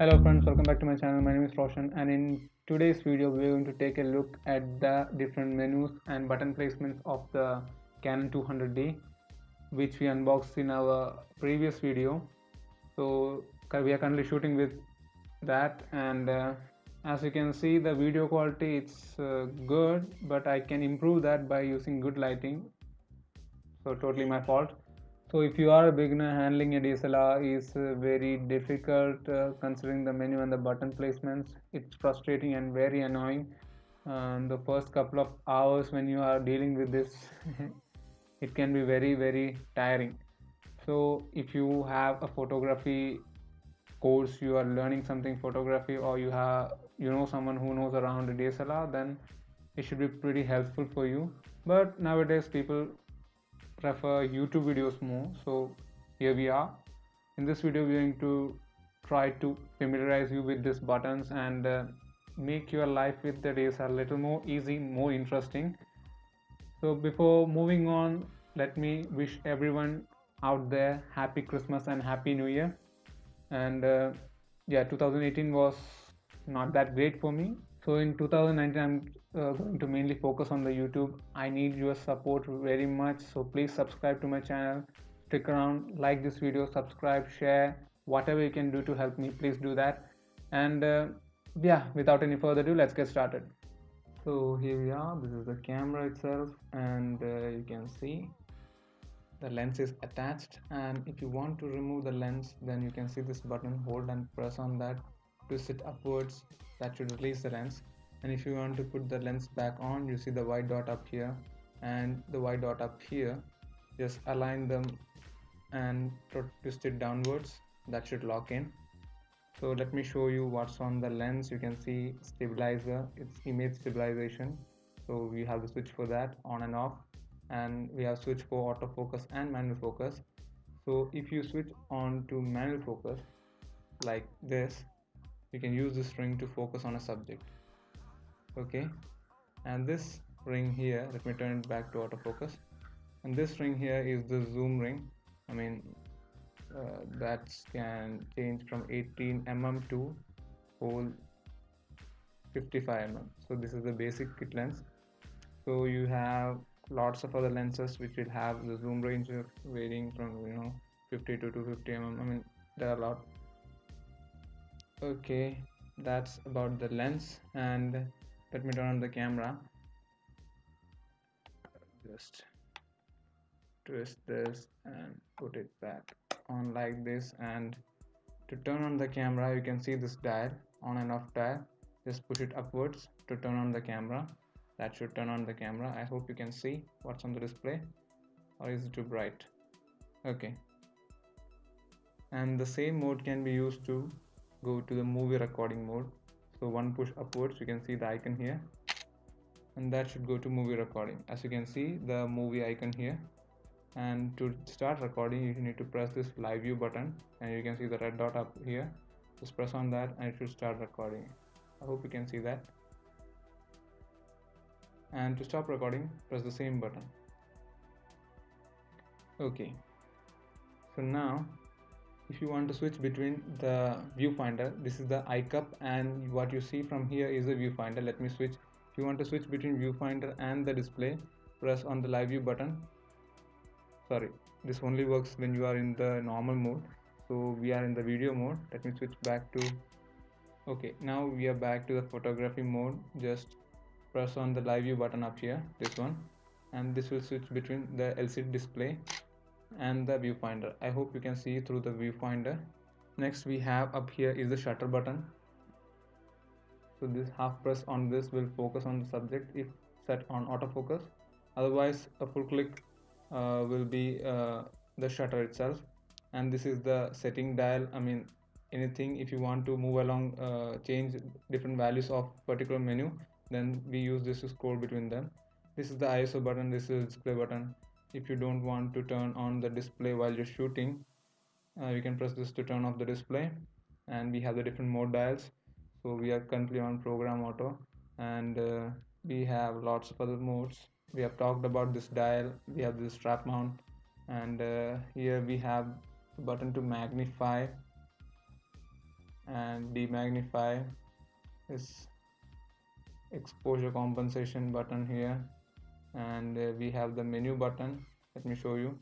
Hello friends, welcome back to my channel. My name is Roshan, and in today's video we are going to take a look at the different menus and button placements of the Canon 200D, which we unboxed in our previous video. So we are currently shooting with that, and as you can see, the video quality it's good, but I can improve that by using good lighting. So totally my fault. So if you are a beginner, handling a DSLR is very difficult, considering the menu and the button placements. It's frustrating and very annoying. The first couple of hours when you are dealing with this it can be very tiring. So if you have a photography course, you are learning something photography, or you know someone who knows around a DSLR, then it should be pretty helpful for you. But nowadays people prefer YouTube videos more. So here we are. In this video we are going to try to familiarize you with these buttons and make your life with the DSLR a little more easy, more interesting. So before moving on, let me wish everyone out there happy Christmas and happy New Year. And yeah, 2018 was not that great for me. So in 2019 I'm going to mainly focus on the YouTube. I need your support very much, so please subscribe to my channel, stick around, like this video, subscribe, share, whatever you can do to help me, please do that. And yeah, without any further ado, let's get started. So here we are, this is the camera itself, and you can see the lens is attached, and if you want to remove the lens, then you can see this button, hold and press on that, twist it upwards, that should release the lens. And if you want to put the lens back on, you see the white dot up here and the white dot up here, just align them and twist it downwards, that should lock in. So let me show you what's on the lens. You can see stabilizer, it's image stabilization, so we have the switch for that, on and off, and we have switch for autofocus and manual focus. So if you switch on to manual focus like this, you can use this ring to focus on a subject. Okay, and this ring here, let me turn it back to autofocus, and this ring here is the zoom ring. I mean that can change from 18 mm to whole 55 mm. So this is the basic kit lens. So you have lots of other lenses which will have the zoom range varying from 50 to 250 mm. I mean there are a lot. Okay, that's about the lens, and let me turn on the camera. Just twist this and put it back on like this, and to turn on the camera you can see this dial, on and off dial. Just push it upwards to turn on the camera. That should turn on the camera. I hope you can see what's on the display, or is it too bright? Okay, and the same mode can be used to go to the movie recording mode. So one push upwards, you can see the icon here, and that should go to movie recording. As you can see the movie icon here, and to start recording you need to press this live view button, and you can see the red dot up here. Just press on that and it should start recording. I hope you can see that. And to stop recording, press the same button. Okay, so now if you want to switch between the viewfinder, this is the eye cup, and what you see from here is the viewfinder. Let me switch. If you want to switch between viewfinder and the display, press on the live view button. Sorry, this only works when you are in the normal mode, so we are in the video mode. Let me switch back to, okay, now we are back to the photography mode. Just press on the live view button up here, this one, and this will switch between the LCD display and the viewfinder. I hope you can see through the viewfinder. Next we have up here is the shutter button. So this half press on this will focus on the subject if set on autofocus, otherwise a full click will be the shutter itself. And this is the setting dial. I mean anything, if you want to move along, change different values of particular menu, then we use this to scroll between them. This is the ISO button, this is the display button. If you don't want to turn on the display while you're shooting, you can press this to turn off the display. And we have the different mode dials. So we are currently on program auto, and we have lots of other modes. We have talked about this dial, we have this strap mount, and here we have the button to magnify and demagnify this exposure compensation button here, and we have the menu button. Let me show you.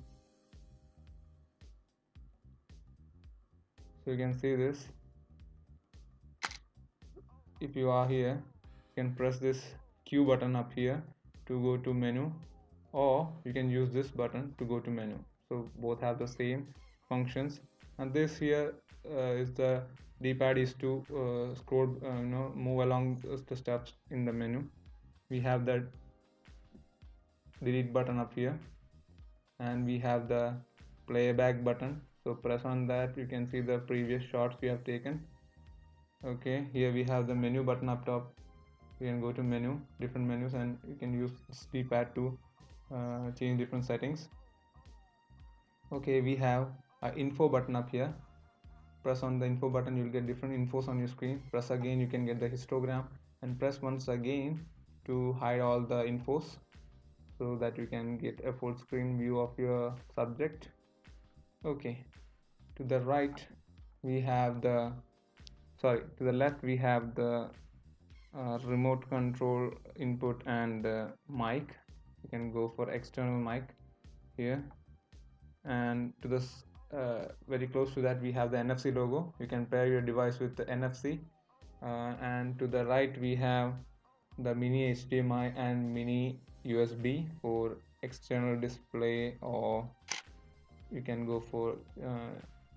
So you can see this. If you are here, you can press this Q button up here to go to menu, or you can use this button to go to menu. So both have the same functions. And this here is the D-pad is to scroll, move along the steps in the menu. We have the delete button up here, and we have the playback button. So press on that, you can see the previous shots we have taken. Okay, here we have the menu button up top. You can go to menu, different menus, and you can use this D-pad to change different settings. Okay, we have an info button up here. Press on the info button, you'll get different infos on your screen. Press again, you can get the histogram, and press once again to hide all the infos so that you can get a full screen view of your subject. Okay, to the right we have the to the left we have the remote control input and mic. You can go for external mic here, and to this very close to that we have the NFC logo. You can pair your device with the NFC, and to the right we have the mini HDMI and mini USB for external display, or you can go for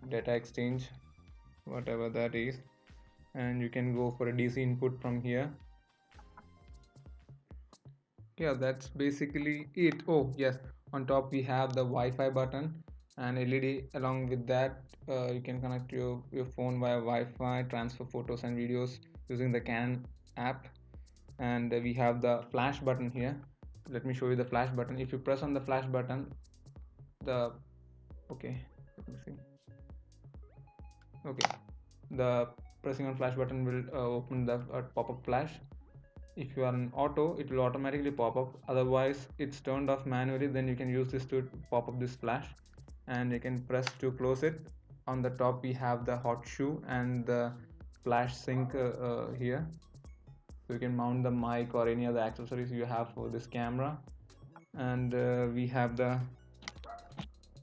data exchange, whatever that is, and you can go for a DC input from here. Yeah, that's basically it. Oh yes, on top we have the Wi-Fi button and LED. Along with that, you can connect your phone via Wi-Fi, transfer photos and videos using the Canon app. And we have the flash button here. Let me show you the flash button. If you press on the flash button, let me see. Okay, the pressing on flash button will open the pop-up flash. If you are in auto, it will automatically pop up. Otherwise it's turned off manually, then you can use this to pop up this flash, and you can press to close it. On the top we have the hot shoe and the flash sync here, so you can mount the mic or any other accessories you have for this camera. And we have the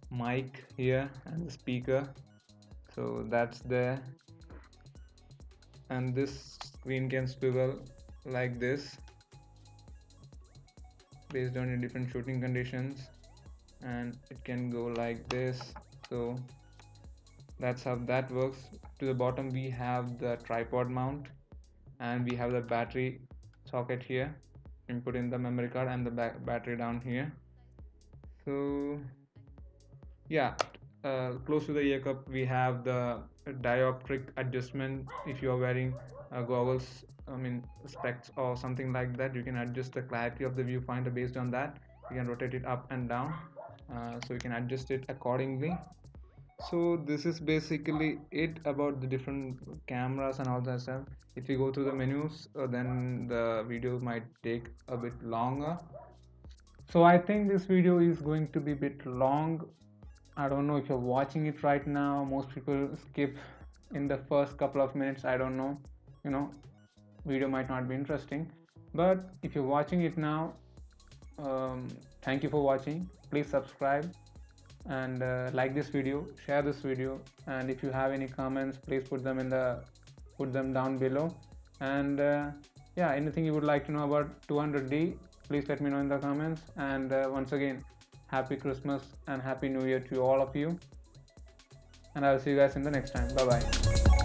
mic here and the speaker, so that's there. And this screen can swivel like this based on your different shooting conditions, and it can go like this. So that's how that works. To the bottom we have the tripod mount, and we have the battery socket here. You can put in the memory card and the battery down here. So yeah, close to the ear cup we have the dioptric adjustment. If you are wearing goggles, specs or something like that, you can adjust the clarity of the viewfinder based on that. You can rotate it up and down, so you can adjust it accordingly. So this is basically it about the different cameras and all that stuff. If you go through the menus, then the video might take a bit longer. So I think this video is going to be a bit long. I don't know if you're watching it right now. Most people skip in the first couple of minutes. I don't know, video might not be interesting, but if you're watching it now, thank you for watching. Please subscribe and like this video, share this video, and if you have any comments, please put them down below. And yeah, anything you would like to know about 200D, please let me know in the comments. And once again, happy Christmas and happy New Year to all of you, and I'll see you guys in the next time. Bye bye.